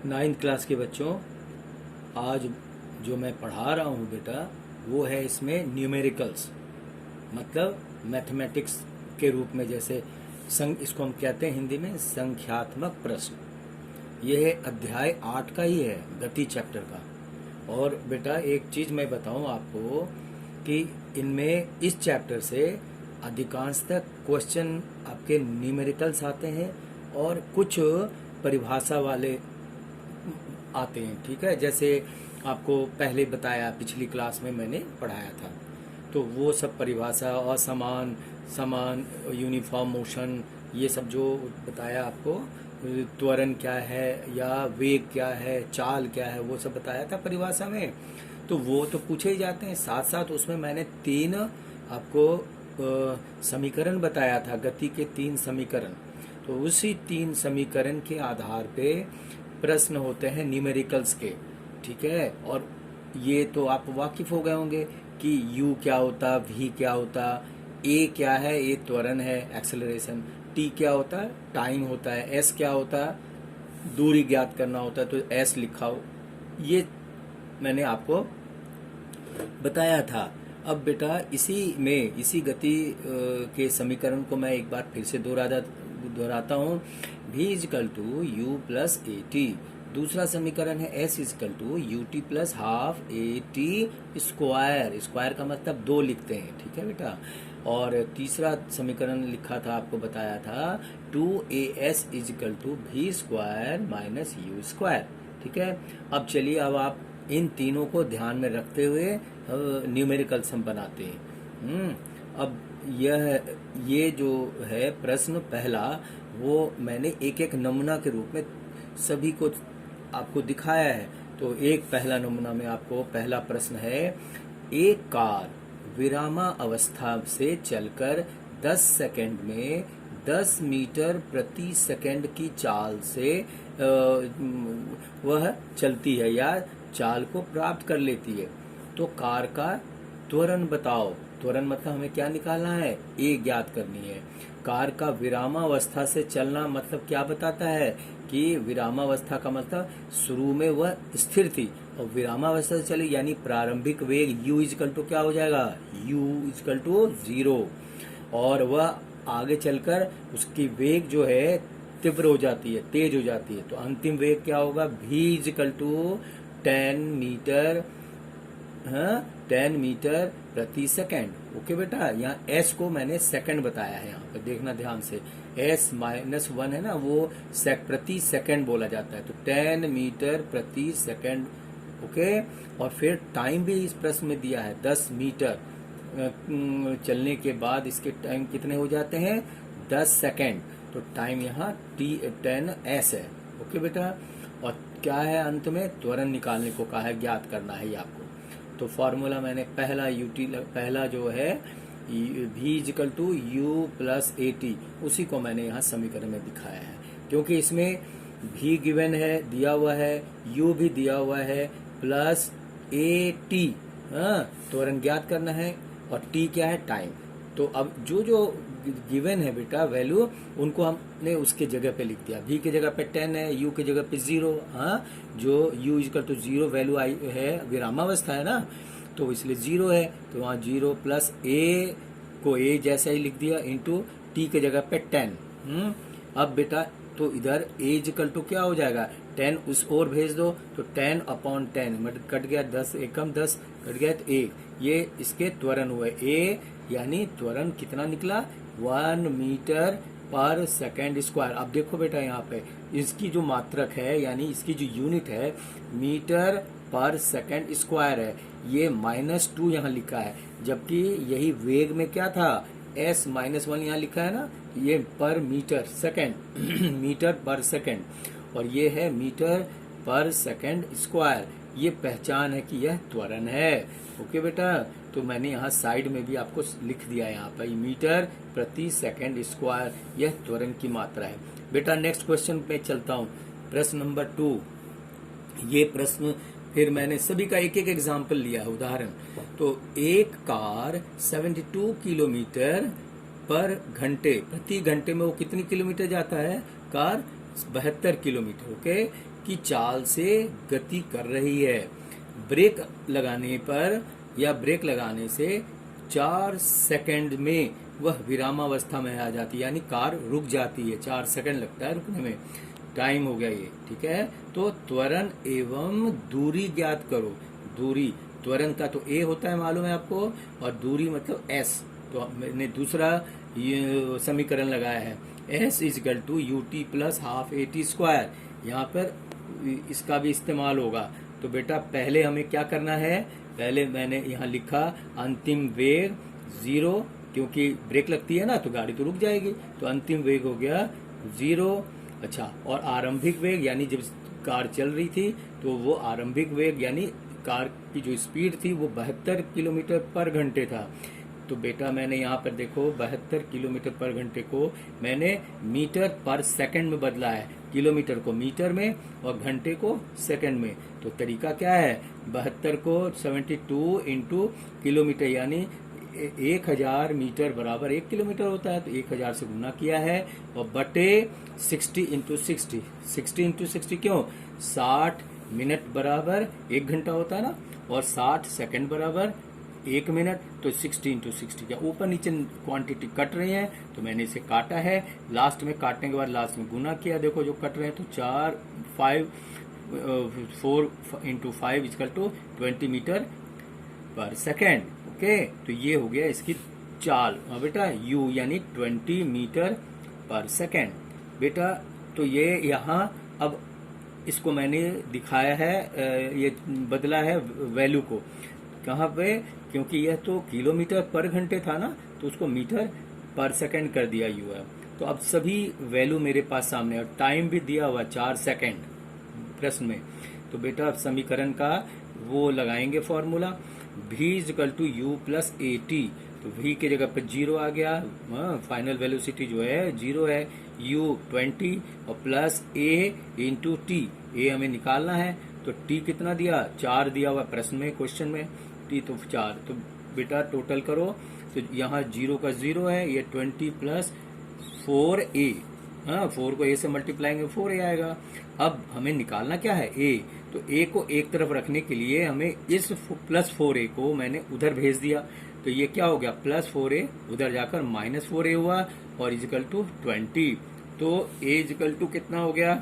Ninth class के बच्चों, आज जो मैं पढ़ा रहा हूँ बेटा वो है इसमें न्यूमेरिकल्स, मतलब मैथमेटिक्स के रूप में। जैसे इसको हम कहते हैं हिंदी में संख्यात्मक प्रश्न। यह है अध्याय 8 का ही है, गति चैप्टर का। और बेटा एक चीज मैं बताऊं आपको कि इनमें इस चैप्टर से अधिकांशतः क्वेश्चन आपके न्यूमेरिकल्स आते हैं और कुछ परिभाषा वाले आते हैं। ठीक है, जैसे आपको पहले बताया, पिछली क्लास में मैंने पढ़ाया था, तो वो सब परिभाषा और समान समान यूनिफॉर्म मोशन, ये सब जो बताया आपको, त्वरण क्या है या वेग क्या है, चाल क्या है, वो सब बताया था परिभाषा में। तो वो तो पूछे ही जाते हैं। साथ साथ उसमें मैंने 3 आपको समीकरण बताया था, गति के 3 समीकरण। तो उसी 3 समीकरण के आधार पे प्रश्न होते हैं न्यूमेरिकल्स के। ठीक है, और ये तो आप वाकिफ हो गए होंगे कि u क्या होता, v क्या होता, a क्या है, a त्वरण है, एक्सेलरेशन, t क्या होता है, टाइम होता है, s क्या होता है, दूरी ज्ञात करना होता है, तो s लिखा हो। ये मैंने आपको बताया था। अब बेटा इसी गति के समीकरण को मैं एक बार फिर से दोहराता हूँ। v equal to u plus a t. दूसरा समीकरण है s equal to u t plus half a t square. Square का मतलब 2 लिखते हैं, ठीक है बेटा। और तीसरा समीकरण लिखा था, आपको बताया था 2as equal to v square minus u square. ठीक है, अब चलिए, अब आप इन तीनों को ध्यान में रखते हुए न्यूमेरिकल्स हम बनाते हैं। अब ये जो है प्रश्न पहला, वो मैंने एक एक नमूना के रूप में सभी को आपको दिखाया है। तो एक पहला नमूना में आपको पहला प्रश्न है, एक कार विरामा अवस्था से चलकर 10 सेकंड में 10 मीटर प्रति सेकंड की चाल से वह चलती है या चाल को प्राप्त कर लेती है, तो कार का त्वरण बताओ। त्वरण मतलब हमें क्या निकालना है, ए ज्ञात करनी है। कार का विरामावस्था से चलना मतलब क्या बताता है कि विरामावस्था का मतलब शुरू में वह स्थिर थी और विरामावस्था से चली, यानी प्रारंभिक वेग u इजकल टू क्या हो जाएगा, u इजकल टू 0। और वह आगे चलकर उसकी वेग जो है तीव्र हो जाती है, तेज हो जाती है, तो अंतिम वेग क्या होगा, v equal to 10 metre 10 metre प्रति सेकंड। ओके बेटा, यहाँ s को मैंने सेकंड बताया है, यहाँ पे देखना ध्यान से। s-1 है ना, वो प्रति सेकंड बोला जाता है, तो 10 मीटर प्रति सेकंड। ओके, और फिर टाइम भी इस प्रश्न में दिया है, 10 मीटर चलने के बाद इसके टाइम कितने हो जाते हैं, 10 सेकंड। तो टाइम यहाँ 10s है। ओके बेटा, और क्या है अंत में, त्वरण निकालने को कहा है, ज्ञात करना है ये आपको। तो फॉर्मूला मैंने पहला जो है v equal to u plus a t, उसी को मैंने यहाँ समीकरण में दिखाया है, क्योंकि इसमें v गिवन है, दिया हुआ है, u भी दिया हुआ है, प्लस ए टी, त्वरण ज्ञात करना है, और t क्या है, टाइम। तो अब जो जो गिवन है बेटा वैल्यू, उनको हमने उसके जगह पे लिख दिया। v की जगह पे 10 है, u की जगह पे 0। जो u इजकल टू 0 वैल्यू आई है, विरामावस्था है ना, तो इसलिए 0 है, तो वहाँ 0 प्लस a को a जैसा ही लिख दिया, इंटू t की जगह पे 10। अब बेटा तो इधर a इजकल टू क्या हो जाएगा, 10 उस ओर भेज दो, तो 10/10 मतलब कट गया, 10 एकम 10 कट गया, तो 1, ये इसके त्वरण हुए a, यानी त्वरण कितना निकला, 1 मीटर पर सेकेंड स्क्वायर। अब देखो बेटा यहाँ पे इसकी जो मात्रक है, यानी इसकी जो यूनिट है, मीटर पर सेकेंड स्क्वायर है, ये -2 यहाँ लिखा है, जबकि यही वेग में क्या था, s-1 यहाँ लिखा है ना, ये पर मीटर सेकेंड मीटर पर सेकेंड, और ये है मीटर पर सेकेंड स्क्वायर। ये पहचान है कि यह त्वरण है। ओके बेटा, तो मैंने यहाँ साइड में भी आपको लिख दिया है, यहाँ पर मीटर प्रति सेकेंड स्क्वायर, यह त्वरण की मात्रा है। बेटा नेक्स्ट क्वेश्चन पे चलता हूँ, प्रश्न नंबर 2। ये प्रश्न फिर मैंने सभी का एक एक एग्जाम्पल लिया है, उदाहरण। तो एक कार 72 किलोमीटर पर घंटे, प्रति घंटे में वो कितनी किलोमीटर जाता है, कार 72 किलोमीटर ओके की चाल से गति कर रही है। ब्रेक लगाने पर या ब्रेक लगाने से 4 सेकंड में वह विरामावस्था में आ जाती है, यानी कार रुक जाती है। 4 सेकंड लगता है रुकने में। टाइम हो गया ये, ठीक है। तो त्वरण एवं दूरी ज्ञात करो। दूरी, त्वरण का तो ए होता है मालूम है आपको, और दूरी मतलब एस। तो मैंने दूसरा ये समीकरण लगाया है, s equal to u t plus half a t square. यहाँ पर इसका भी इस्तेमाल होगा। तो बेटा पहले हमें क्या करना है, पहले मैंने यहाँ लिखा अंतिम वेग 0, क्योंकि ब्रेक लगती है ना तो गाड़ी तो रुक जाएगी। तो अंतिम वेग हो गया 0। अच्छा, और आरंभिक वेग यानी जब कार चल रही थी तो वो आरंभिक वेग यानी कार की जो स्पीड थी वो 72 किलोमीटर पर घंटे था। तो बेटा मैंने यहाँ पर देखो 72 किलोमीटर पर घंटे को मैंने मीटर पर सेकंड में बदला है। किलोमीटर को मीटर में और घंटे को सेकंड में। तो तरीका क्या है, 72 को 72 इंटू किलोमीटर यानी 1000 मीटर बराबर 1 किलोमीटर होता है। तो 1000 से गुना किया है और बटे 60 इंटू 60। 60 इंटू 60 क्यों, 60 मिनट बराबर 1 घंटा होता है ना, और 60 सेकंड बराबर 1 मिनट। तो 60 इंटू 60 क्या ऊपर नीचे क्वांटिटी कट रही है, तो मैंने इसे काटा है। लास्ट में काटने के बाद लास्ट में गुना किया, देखो जो कट रहे हैं। तो 4 इंटू 5 इक्वल टू 20 मीटर पर सेकेंड। ओके, तो ये हो गया इसकी चाल। बेटा u यानी 20 मीटर पर सेकेंड। बेटा तो ये यहाँ अब इसको मैंने दिखाया है, ये बदला है वैल्यू को। कहाँ पे, क्योंकि यह तो किलोमीटर पर घंटे था ना, तो उसको मीटर पर सेकंड कर दिया यू है। तो अब सभी वैल्यू मेरे पास सामने, और टाइम भी दिया हुआ 4 सेकंड प्रश्न में। तो बेटा अब समीकरण का वो लगाएंगे formula, v equal to u plus a t. तो v की जगह पे 0 आ गया, फाइनल वेलोसिटी जो है 0 है। u 20 और plus a into T, a हमें निकालना है। तो t कितना दिया, 4 दिया हुआ प्रश्न में, क्वेश्चन में t तो 4। तो बेटा टोटल करो, तो यहाँ 0 का 0 है, ये 20 प्लस 4a, 4 को a से मल्टीप्लाएंगे 4a आएगा। अब हमें निकालना क्या है, a। तो a को एक तरफ रखने के लिए हमें इस प्लस 4a को मैंने उधर भेज दिया। तो ये क्या हो गया, प्लस 4a उधर जाकर माइनस 4a हुआ, और इजिकल टू 20। तो a इजिकल टू कितना हो गया,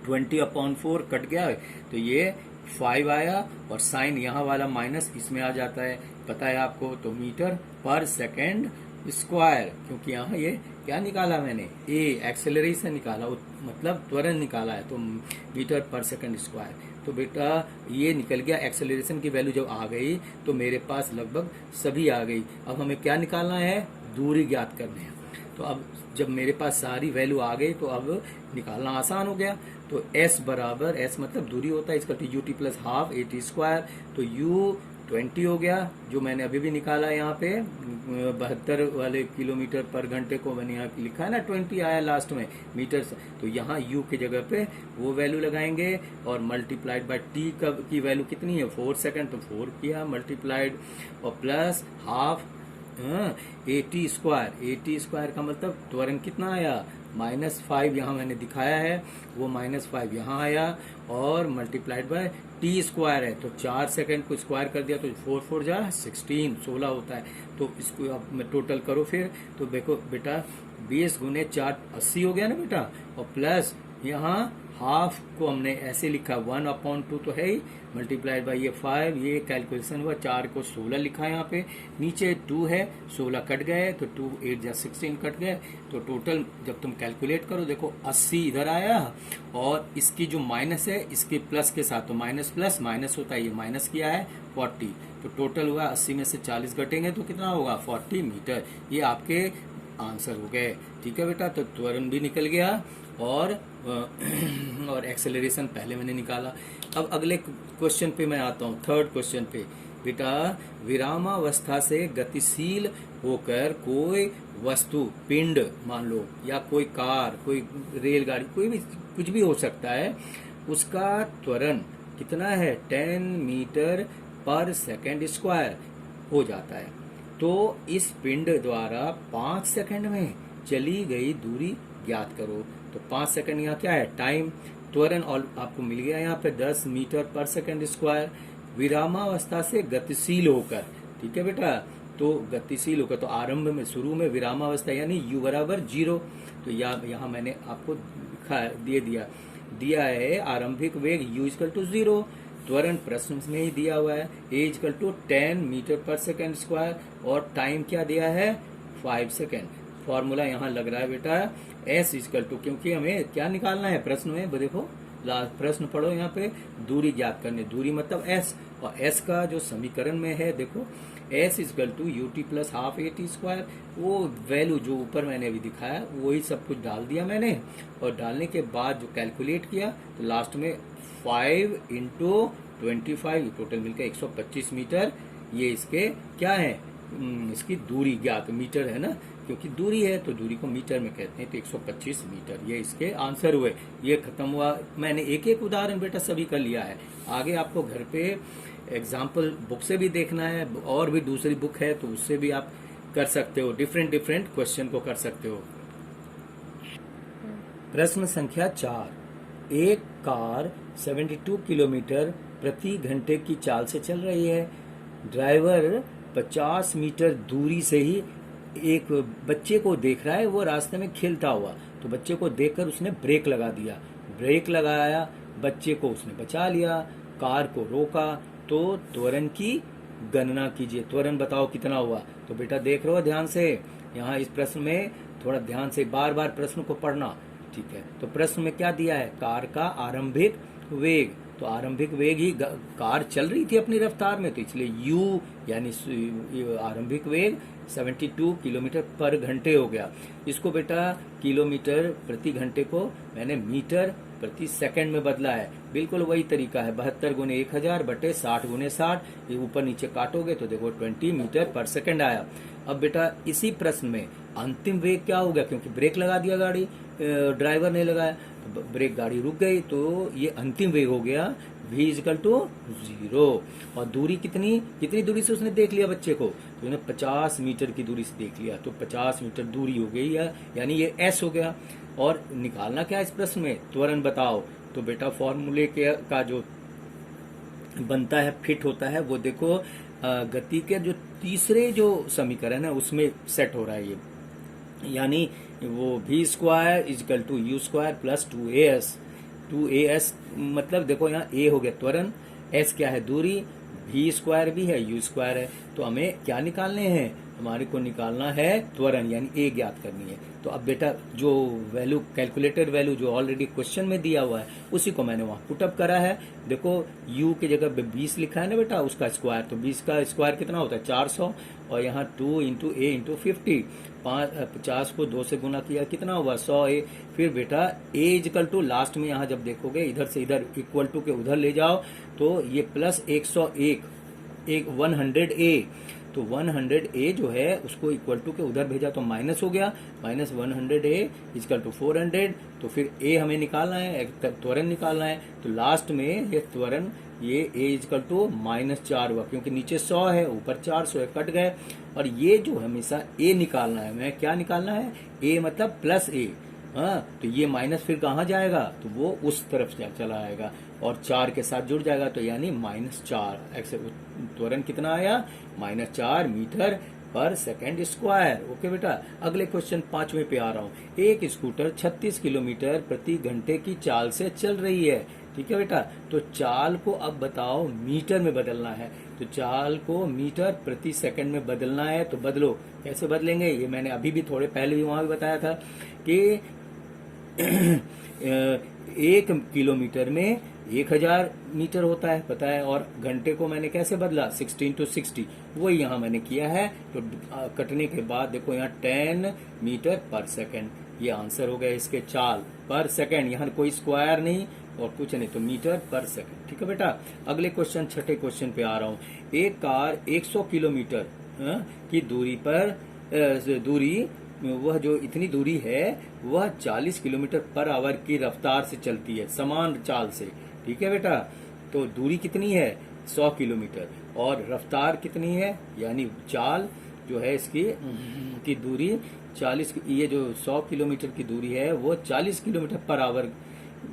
20/4 कट गया, तो ये 5 आया, और साइन यहाँ वाला माइनस इसमें आ जाता है, पता है आपको। तो मीटर पर सेकेंड स्क्वायर, क्योंकि यहाँ ये क्या निकाला मैंने, ए एक्सेलरेशन निकाला, मतलब त्वरण निकाला है, तो मीटर पर सेकंड स्क्वायर। तो बेटा ये निकल गया। एक्सेलरेशन की वैल्यू जब आ गई तो मेरे पास लगभग सभी आ गई। अब हमें क्या निकालना है, दूरी ज्ञात करनी है। तो अब जब मेरे पास सारी वैल्यू आ गई तो अब निकालना आसान हो गया। तो s बराबर, s मतलब दूरी होता है, इसका you t plus half a t square. तो u 20 हो गया, जो मैंने अभी भी निकाला यहाँ पे 72 वाले किलोमीटर पर घंटे को मैंने यहाँ लिखा है ना, 20 आया लास्ट में मीटर। तो यहाँ u की जगह पे वो वैल्यू लगाएंगे, और मल्टीप्लाइड बाय t की वैल्यू कितनी है, 4 सेकंड। तो 4 किया मल्टीप्लाइड, और plus half a t square का मतलब त्वरण कितना आया, -5 यहाँ मैंने दिखाया है, वो -5 यहाँ आया, और मल्टीप्लाइड बाय टी स्क्वायर है। तो 4 सेकंड को स्क्वायर कर दिया तो 4 4 जा 16 होता है। तो इसको अब मैं टोटल करो फिर, तो देखो बेटा 20 गुने 4 80 हो गया ना बेटा, और प्लस यहाँ हाफ को हमने ऐसे लिखा 1/2 तो है ही, मल्टीप्लाइड बाय ये 5, ये कैलकुलेशन हुआ, 4 को 16 लिखा है यहाँ पे, नीचे 2 है, 16 कट गए, तो 2 8 जा 16 कट गए। तो टोटल जब तुम कैलकुलेट करो देखो 80 इधर आया, और इसकी जो माइनस है इसके प्लस के साथ, तो माइनस प्लस माइनस होता है, ये माइनस किया है 40। तो टोटल हुआ 80 में से 40 घटेंगे तो कितना होगा, 40 मीटर। ये आपके आंसर हो गए। ठीक है बेटा, तो त्वरण भी निकल गया, और एक्सेलरेशन पहले मैंने निकाला। अब अगले क्वेश्चन पे मैं आता हूँ, थर्ड क्वेश्चन पे। बेटा विरामावस्था से गतिशील होकर कोई वस्तु, पिंड मान लो, या कोई कार, कोई रेलगाड़ी, कोई भी कुछ भी हो सकता है, उसका त्वरण कितना है, 10 मीटर पर सेकंड स्क्वायर हो जाता है। तो इस पिंड द्वारा 5 सेकंड में चली गई दूरी ज्ञात करो। तो 5 सेकंड यहाँ क्या है टाइम। त्वरण और आपको मिल गया यहाँ पे 10 मीटर पर सेकंड स्क्वायर। विरामावस्था से गतिशील होकर, ठीक है बेटा, तो गतिशील होकर, तो आरंभ में शुरू में विरामावस्था यानी u बराबर 0। तो यहाँ मैंने आपको दिया है आरंभिक वेग u इक्वल टू 0। त्वरण प्रश्न में ही दिया हुआ है a इक्वल टू 10 मीटर पर सेकेंड स्क्वायर और टाइम क्या दिया है 5 सेकेंड। फॉर्मूला यहाँ लग रहा है बेटा s इक्वल टू, क्योंकि हमें क्या निकालना है प्रश्न में, देखो प्रश्न पढ़ो यहाँ पे, दूरी ज्ञात करनी, दूरी मतलब s, और s का जो समीकरण में है देखो s equal to u t plus half a t square. वो वैल्यू जो ऊपर मैंने अभी दिखाया वही सब कुछ डाल दिया मैंने, और डालने के बाद जो कैलकुलेट किया तो लास्ट में 5 इंटू 25 टोटल मिलकर 125 मीटर, ये इसके क्या है इसकी दूरी ज्ञात, मीटर है ना, क्योंकि दूरी है तो दूरी को मीटर में कहते हैं, तो 125 मीटर ये इसके आंसर हुए। ये खत्म हुआ। मैंने एक एक उदाहरण बेटा सभी का लिया है, आगे आपको घर पे एग्जाम्पल बुक से भी देखना है और भी दूसरी बुक है तो उससे भी आप कर सकते हो, डिफरेंट क्वेश्चन को कर सकते हो। प्रश्न संख्या 4, एक कार 72 किलोमीटर प्रति घंटे की चाल से चल रही है। ड्राइवर 50 मीटर दूरी से ही एक बच्चे को देख रहा है, वो रास्ते में खेलता हुआ, तो बच्चे को देखकर उसने ब्रेक लगा दिया। ब्रेक लगाया, बच्चे को उसने बचा लिया, कार को रोका, तो त्वरण की गणना कीजिए। त्वरण बताओ कितना हुआ। तो बेटा देख रहे हो ध्यान से, यहाँ इस प्रश्न में थोड़ा ध्यान से बार बार प्रश्न को पढ़ना, ठीक है। तो प्रश्न में क्या दिया है, कार का आरंभिक वेग, तो आरंभिक वेग ही कार चल रही थी अपनी रफ्तार में, तो इसलिए u यानी आरंभिक वेग 72 किलोमीटर पर घंटे हो गया। इसको बेटा किलोमीटर प्रति घंटे को मैंने मीटर प्रति सेकंड में बदला है, बिल्कुल वही तरीका है। 72 गुने 1000 बटे 60 गुने 60, ये ऊपर नीचे काटोगे तो देखो 20 मीटर पर सेकंड आया। अब बेटा इसी प्रश्न में अंतिम वेग क्या हो गया, क्योंकि ब्रेक लगा दिया गाड़ी, ड्राइवर ने लगाया, तो ब्रेक गाड़ी रुक गई, तो ये अंतिम वेग हो गया v इक्वल टू 0। और दूरी कितनी दूरी से उसने देख लिया बच्चे को, तो उसने 50 मीटर की दूरी से देख लिया, तो 50 मीटर दूरी हो गई है, यानी ये s हो गया। और निकालना क्या है इस प्रश्न में, त्वरण बताओ। तो बेटा फॉर्मूले का जो बनता है फिट होता है वो देखो गति के जो तीसरे जो समीकरण है उसमें सेट हो रहा है ये, यानी वो v square equal to u square plus 2as मतलब देखो यहाँ a हो गया त्वरण, s क्या है दूरी, v स्क्वायर भी है u स्क्वायर है, तो हमें क्या निकालने हैं, हमारे को निकालना है त्वरण यानी a ज्ञात करनी है। तो अब बेटा जो वैल्यू कैलकुलेटेड वैल्यू जो ऑलरेडी क्वेश्चन में दिया हुआ है उसी को मैंने वहां पुटअप करा है। देखो u की जगह पे 20 लिखा है ना बेटा, उसका स्क्वायर, तो 20 का स्क्वायर कितना होता है 400, और यहाँ 2 इंटू a इंटू 50, 50 को 2 से गुना किया कितना हुआ 100a। फिर बेटा a इक्वल टू लास्ट में यहाँ जब देखोगे इधर से इधर इक्वल टू के उधर ले जाओ तो ये प्लस 100a, तो 100a जो है उसको इक्वल टू के उधर भेजा तो माइनस हो गया, माइनस 100a इक्वल टू 400, तो फिर a हमें निकालना है, त्वरण निकालना है, तो लास्ट में ये त्वरण ये a इक्वल टू -4 हुआ, क्योंकि नीचे 100 है ऊपर 400 है, कट गए। और ये जो हमेशा a निकालना है, मैं क्या निकालना है a मतलब प्लस a, हाँ, तो ये माइनस फिर कहाँ जाएगा, तो वो उस तरफ चला आएगा और 4 के साथ जुड़ जाएगा, तो यानी -4 त्वरण कितना आया -4 मीटर पर सेकेंड स्क्वायर। ओके बेटा, अगले क्वेश्चन 5वें पे आ रहा हूँ। एक स्कूटर 36 किलोमीटर प्रति घंटे की चाल से चल रही है, ठीक है बेटा, तो चाल को अब बताओ मीटर में बदलना है, तो चाल को मीटर प्रति सेकंड में बदलना है, तो बदलो, कैसे बदलेंगे, ये मैंने अभी भी थोड़े पहले भी वहां भी बताया था कि 1 किलोमीटर में 1000 मीटर होता है पता है, और घंटे को मैंने कैसे बदला 16 to 60, वही यहाँ मैंने किया है। तो कटने के बाद देखो यहाँ 10 मीटर पर सेकंड, ये आंसर हो गया इसके चाल पर सेकंड, यहाँ कोई स्क्वायर नहीं और कुछ नहीं, तो मीटर पर सेकंड, ठीक है बेटा। अगले क्वेश्चन छठे क्वेश्चन पे आ रहा हूँ। एक कार 100 किलोमीटर की दूरी वह जो इतनी दूरी है वह 40 किलोमीटर पर आवर की रफ्तार से चलती है समान चाल से, ठीक है बेटा। तो दूरी कितनी है 100 किलोमीटर और रफ्तार कितनी है यानी चाल जो है इसकी की दूरी 40, ये जो 100 किलोमीटर की दूरी है वो 40 किलोमीटर पर आवर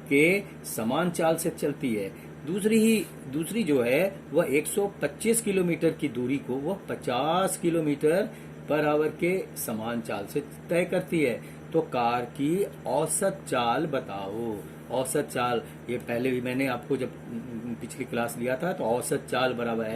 के समान चाल से चलती है। दूसरी जो है वह 125 किलोमीटर की दूरी को वो 50 किलोमीटर पर आवर के समान चाल से तय करती है। तो कार की औसत चाल बताओ। औसत चाल, ये पहले भी मैंने आपको जब पिछली क्लास लिया था, तो औसत चाल बराबर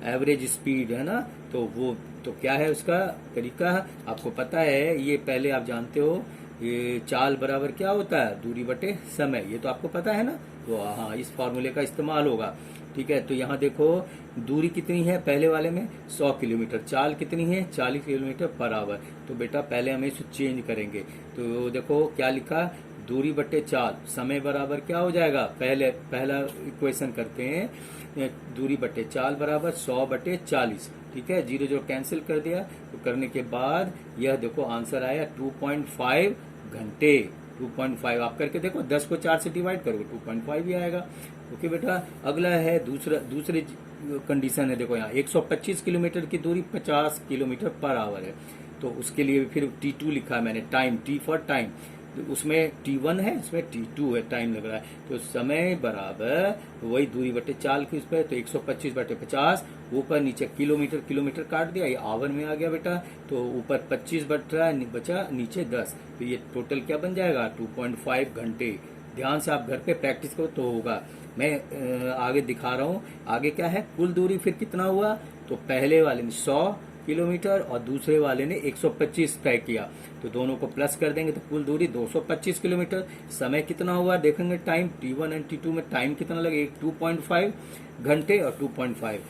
एवरेज स्पीड है ना। तो वो तो क्या है उसका तरीका, आपको पता है, ये पहले आप जानते हो, ये चाल बराबर क्या होता है, दूरी बटे समय, ये तो आपको पता है ना। तो हाँ, इस फॉर्मूले का इस्तेमाल होगा। ठीक है, तो यहाँ देखो दूरी कितनी है पहले वाले में 100 किलोमीटर, चाल कितनी है 40 किलोमीटर पर आवर। तो बेटा पहले हमें इसे चेंज करेंगे। तो देखो क्या लिखा, दूरी बटे चाल, समय बराबर क्या हो जाएगा, पहला इक्वेशन करते हैं, दूरी बटे चाल बराबर 100 बटे 40। ठीक है, 0 कैंसिल कर दिया। तो करने के बाद यह देखो आंसर आया 2.5 घंटे। 2.5 आप करके देखो, 10 को 4 से डिवाइड करोगे 2.5 ही आएगा। ओके बेटा, अगला है दूसरी कंडीशन है, देखो यहाँ 125 किलोमीटर की दूरी 50 किलोमीटर पर आवर है। तो उसके लिए फिर T2 लिखा है मैंने, टाइम, T फॉर टाइम। उसमें T1 है, इसमें T2 है, टाइम लग रहा है। तो समय बराबर वही दूरी बटे चाल की उस पर, तो 125 बटे 50, ऊपर नीचे किलोमीटर काट दिया, ये आवर में आ गया बेटा। तो ऊपर 25 बट रहा है, बचा नीचे 10। तो ये टोटल क्या बन जाएगा, 2.5 घंटे। ध्यान से आप घर पे प्रैक्टिस करो तो होगा। मैं आगे दिखा रहा हूँ। आगे क्या है, कुल दूरी फिर कितना हुआ, तो पहले वाले ने 100 किलोमीटर और दूसरे वाले ने 125 तय किया। तो दोनों को प्लस कर देंगे तो कुल दूरी 225 किलोमीटर। समय कितना हुआ देखेंगे, टाइम T1 और T2 में टाइम कितना लगे, 2.5 घंटे और 2.5,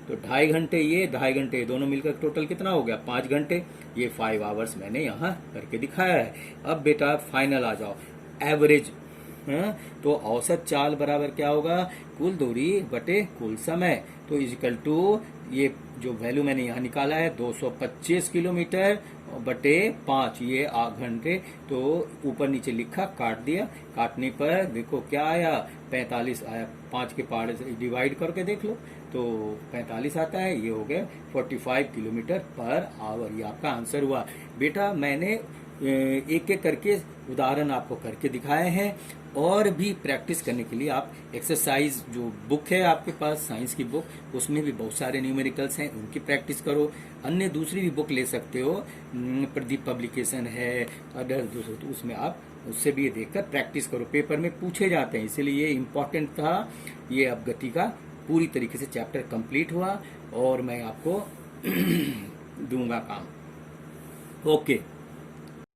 तो 2.5 घंटे ये, 2.5 घंटे दोनों मिलकर टोटल कितना हो गया, 5 घंटे। ये 5 आवर्स मैंने यहाँ करके दिखाया है। अब बेटा फाइनल आ जाओ, एवरेज। तो औसत चाल बराबर क्या होगा, कुल दूरी बटे कुल समय। तो इजिकल टू, ये जो वैल्यू मैंने यहाँ निकाला है 225 किलोमीटर बटे 5, ये घंटे। तो ऊपर नीचे लिखा, काट दिया, काटने पर देखो क्या आया, 45 आया। 5 के पहाड़ से डिवाइड करके देख लो तो 45 आता है। ये हो गया 45 किलोमीटर पर आवर। ये आपका आंसर हुआ बेटा। मैंने एक एक करके उदाहरण आपको करके दिखाए हैं। और भी प्रैक्टिस करने के लिए आप एक्सरसाइज जो बुक है आपके पास, साइंस की बुक, उसमें भी बहुत सारे न्यूमेरिकल्स हैं, उनकी प्रैक्टिस करो। अन्य दूसरी भी बुक ले सकते हो, प्रदीप पब्लिकेशन है, अदर दूसरे, तो उसमें आप उससे भी ये देखकर प्रैक्टिस करो। पेपर में पूछे जाते हैं, इसलिए ये इम्पोर्टेंट था। ये अब गति का पूरी तरीके से चैप्टर कंप्लीट हुआ और मैं आपको दूंगा काम। ओके।